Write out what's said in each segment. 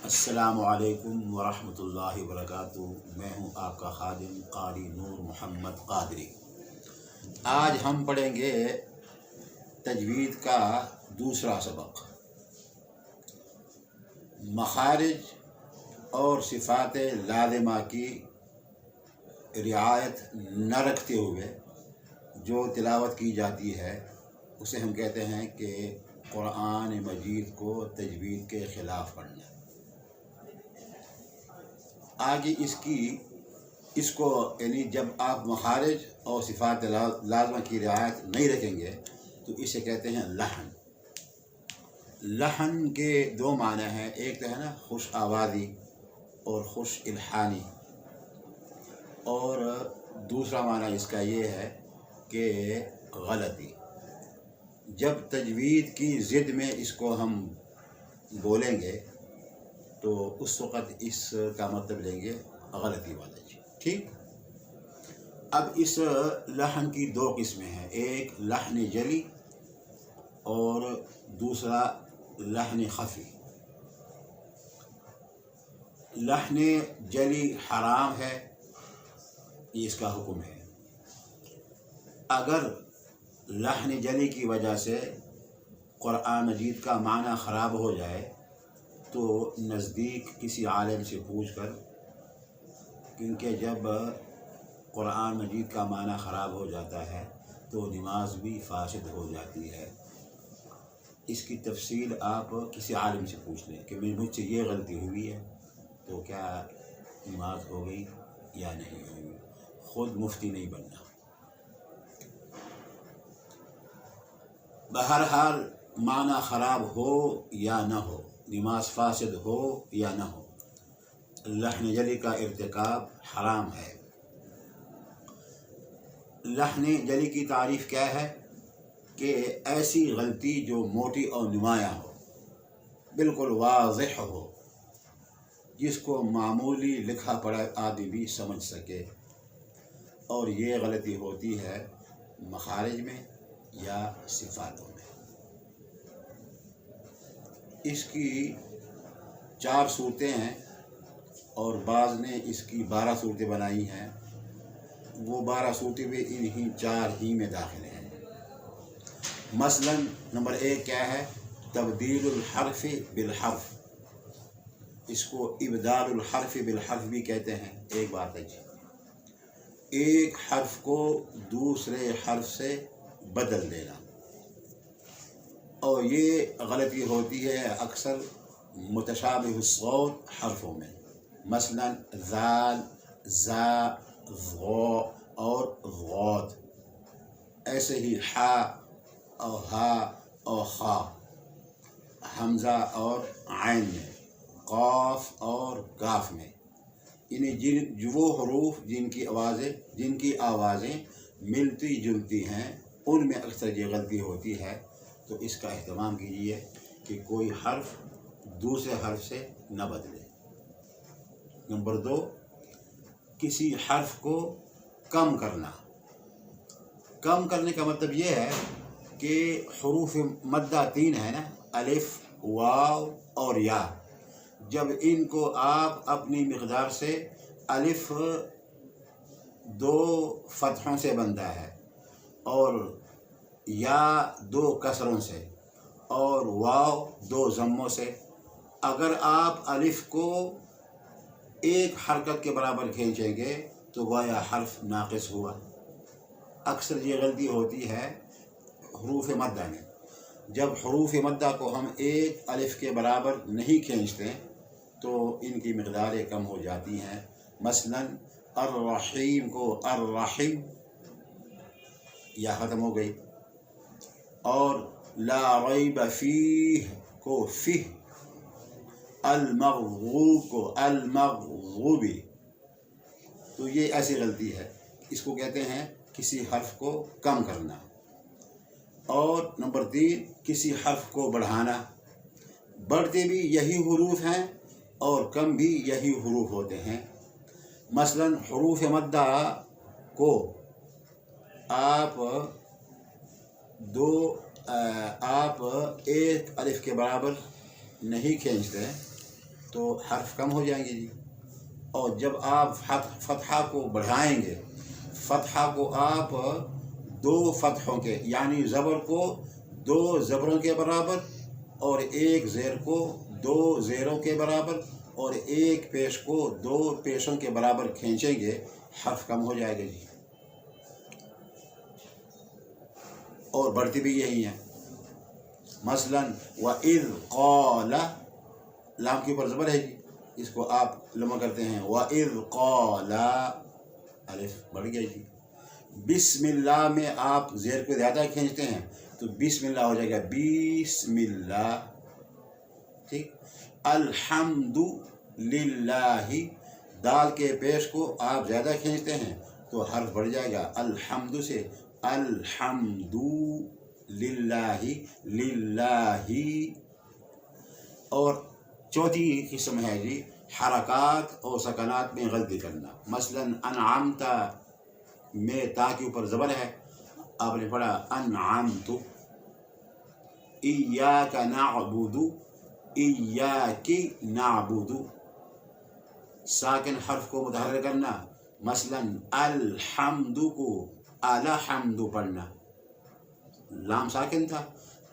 السلام علیکم ورحمۃ اللہ وبرکاتہ۔ میں ہوں آپ کا خادم قاری نور محمد قادری۔ آج ہم پڑھیں گے تجوید کا دوسرا سبق، مخارج اور صفات لازمہ کی رعایت نہ رکھتے ہوئے جو تلاوت کی جاتی ہے اسے ہم کہتے ہیں کہ قرآن مجید کو تجوید کے خلاف پڑھنا۔ آگے اس کو یعنی جب آپ مخارج اور صفات لازمہ کی رعایت نہیں رکھیں گے تو اسے کہتے ہیں لحن۔ لحن کے دو معنی ہیں، ایک تو ہے نا خوش آوازی اور خوش الحانی، اور دوسرا معنی اس کا یہ ہے کہ غلطی۔ جب تجوید کی ضد میں اس کو ہم بولیں گے تو اس وقت اس کا مطلب لیں گے غلطی والا چیز، ٹھیک۔ اب اس لحن کی دو قسمیں ہیں، ایک لحن جلی اور دوسرا لحن خفی۔ لحن جلی حرام ہے، یہ اس کا حکم ہے۔ اگر لحن جلی کی وجہ سے قرآن مجید کا معنی خراب ہو جائے تو نزدیک کسی عالم سے پوچھ کر، کیونکہ جب قرآن مجید کا معنی خراب ہو جاتا ہے تو نماز بھی فاسد ہو جاتی ہے۔ اس کی تفصیل آپ کسی عالم سے پوچھ لیں کہ مجھ سے یہ غلطی ہوئی ہے تو کیا نماز ہو گئی یا نہیں ہوگی، خود مفتی نہیں بننا۔ بہرحال معنی خراب ہو یا نہ ہو، نماز فاسد ہو یا نہ ہو، لحن جلی کا ارتکاب حرام ہے۔ لحن جلی کی تعریف کیا ہے کہ ایسی غلطی جو موٹی اور نمایاں ہو، بالکل واضح ہو، جس کو معمولی لکھا پڑھا آدمی بھی سمجھ سکے، اور یہ غلطی ہوتی ہے مخارج میں یا صفاتوں میں۔ اس کی 4 صورتیں ہیں اور بعض نے اس کی 12 صورتیں بنائی ہیں، وہ 12 صورتیں بھی انہی 4 ہی میں داخل ہیں۔ مثلا نمبر 1 کیا ہے؟ تبدیل الحرف بالحرف، اس کو ابدال الحرف بالحرف بھی کہتے ہیں۔ ایک بات ہے جی، ایک حرف کو دوسرے حرف سے بدل دینا، اور یہ غلطی ہوتی ہے اکثر متشابہ الصوت حرفوں میں، مثلا ذال، زا، ظو اور غوت، ایسے ہی حا اور ہا اور خا، حمزہ اور عین میں، قاف اور کاف میں، یعنی وہ حروف جن کی آوازیں ملتی جلتی ہیں ان میں اکثر یہ غلطی ہوتی ہے۔ تو اس کا اہتمام کیجیے کہ کوئی حرف دوسرے حرف سے نہ بدلے۔ نمبر 2، کسی حرف کو کم کرنا۔ کم کرنے کا مطلب یہ ہے کہ حروف مدہ 3 ہے نا، الف، واو اور یا، جب ان کو آپ اپنی مقدار سے، الف 2 فتحوں سے بنتا ہے اور یا 2 کسروں سے اور واو 2 ضموں سے، اگر آپ الف کو ایک حرکت کے برابر کھینچیں گے تو گویا حرف ناقص ہوا۔ اکثر یہ غلطی ہوتی ہے حروف مدہ میں، جب حروف مدہ کو ہم ایک الف کے برابر نہیں کھینچتے تو ان کی مقداریں کم ہو جاتی ہیں۔ مثلا الرحیم کو الرحیم، یا ختم ہو گئی، اور لا ریب فیہ کو فہ، المغضوب کو المغضوبی، تو یہ ایسی غلطی ہے، اس کو کہتے ہیں کسی حرف کو کم کرنا۔ اور نمبر 3، کسی حرف کو بڑھانا۔ بڑھتے بھی یہی حروف ہیں اور کم بھی یہی حروف ہوتے ہیں۔ مثلا حروف مدہ کو آپ ایک الف کے برابر نہیں کھینچتے تو حرف کم ہو جائیں گے جی. اور جب آپ فتحہ کو بڑھائیں گے، فتحہ کو آپ دو فتحوں کے یعنی زبر کو دو زبروں کے برابر اور ایک زیر کو دو زیروں کے برابر اور ایک پیش کو دو پیشوں کے برابر کھینچیں گے، حرف کم ہو جائے گا جی. اور بڑھتی بھی یہی ہیں. مثلاً وَإِذْ قَالَ، لام کے اوپر زبر ہے جی، اس کو آپ لمع کرتے ہیں. وَإِذْ قَالَ، الف بڑھ گیا جی. بسم اللہ میں آپ زیر کو زیادہ کھینچتے ہیں تو بسم اللہ ہو جائے گا بسم اللہ. ٹھیک. الحمد للہ، دال کے پیش کو آپ زیادہ کھینچتے ہیں تو حرف بڑھ جائے گا الحمد سے الحمد للہ للہ. اور چوتھی قسم ہے جی حرکات اور سکنات میں غلطی کرنا. مثلاً انعمت میں تا کے اوپر زبر ہے، آپ نے پڑھا انعمت. ایاک نعبد، ایاک نعبد، ساکن حرف کو متحرک کرنا. مثلاً الحمد کو الحمد پڑھنا، لام ساکن تھا،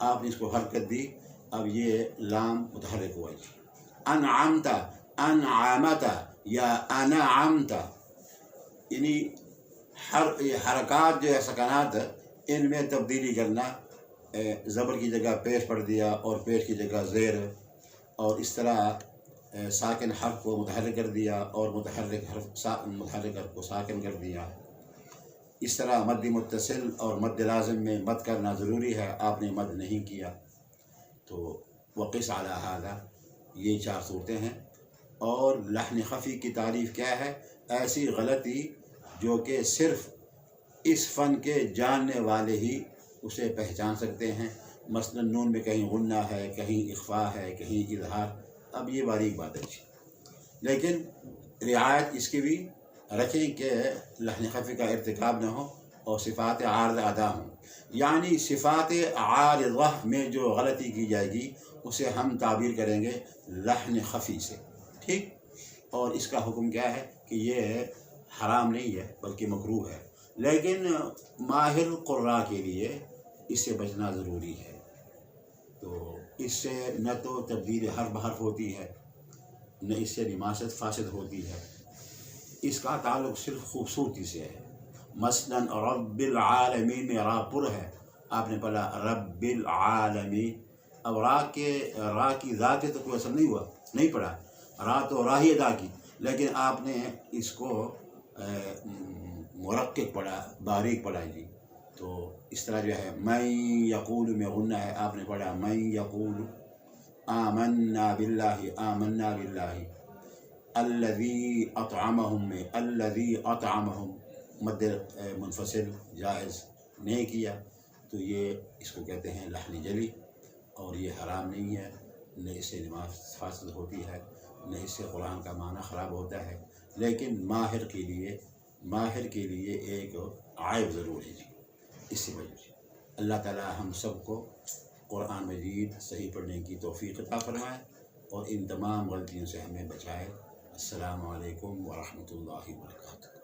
آپ نے اس کو حرکت دی، اب یہ لام متحرک ہوا جی. انعمت، انعمت یا انعمت، یعنی حرکات جو ہے سکنات ان میں تبدیلی کرنا. زبر کی جگہ پیش پڑھ دیا اور پیش کی جگہ زیر، اور اس طرح ساکن حرف کو متحرک کر دیا اور متحرک حرف کو ساکن کر دیا. اس طرح مد متصل اور مد لازم میں مد کرنا ضروری ہے، آپ نے مد نہیں کیا تو وقس علی ھذا. یہ چار صورتیں ہیں. اور لحن خفی کی تعریف کیا ہے؟ ایسی غلطی جو کہ صرف اس فن کے جاننے والے ہی اسے پہچان سکتے ہیں. مثلا نون میں کہیں غنہ ہے، کہیں اخفاء ہے، کہیں اظہار. اب یہ باریک بات ہے جی، لیکن رعایت اس کی بھی رکھیں کہ لحن خفی کا ارتکاب نہ ہو اور صفات عارضہ ادا ہوں. یعنی صفات عارضہ میں جو غلطی کی جائے گی اسے ہم تعبیر کریں گے لحن خفی سے. ٹھیک. اور اس کا حکم کیا ہے کہ یہ حرام نہیں ہے بلکہ مکروہ ہے، لیکن ماہر قراء کے لیے اس سے بچنا ضروری ہے. تو اس سے نہ تو تبدیل حرف بحرف ہوتی ہے، نہ اس سے نماست فاسد ہوتی ہے. اس کا تعلق صرف خوبصورتی سے ہے. مثلا رب العالمین میں را پر ہے، آپ نے پڑھا رب العالمین. اب را کی ذات تو کوئی اثر نہیں ہوا، نہیں پڑھا. را تو را ہی ادا کی، لیکن آپ نے اس کو مرقق پڑھا، باریک پڑھا جی. تو اس طرح جو ہے من یقول میں غنہ ہے، آپ نے پڑھا من یقول. آمنا باللہ، آمنا باللہ. الذی اطعمہم میں الذی اطعمہم مد منفصل جائز نہیں کیا تو یہ اس کو کہتے ہیں لحن جلی، اور یہ حرام نہیں ہے. نہ اس سے نماز فاسد ہوتی ہے، نہ اس سے قرآن کا معنی خراب ہوتا ہے. لیکن ماہر کے لیے ایک عائب ضرور ہے جی. اس سے وجہ سے اللہ تعالی ہم سب کو قرآن مجید صحیح پڑھنے کی توفیق عطا فرمائے اور ان تمام غلطیوں سے ہمیں بچائے. السلام علیکم ورحمۃ اللہ وبرکاتہ.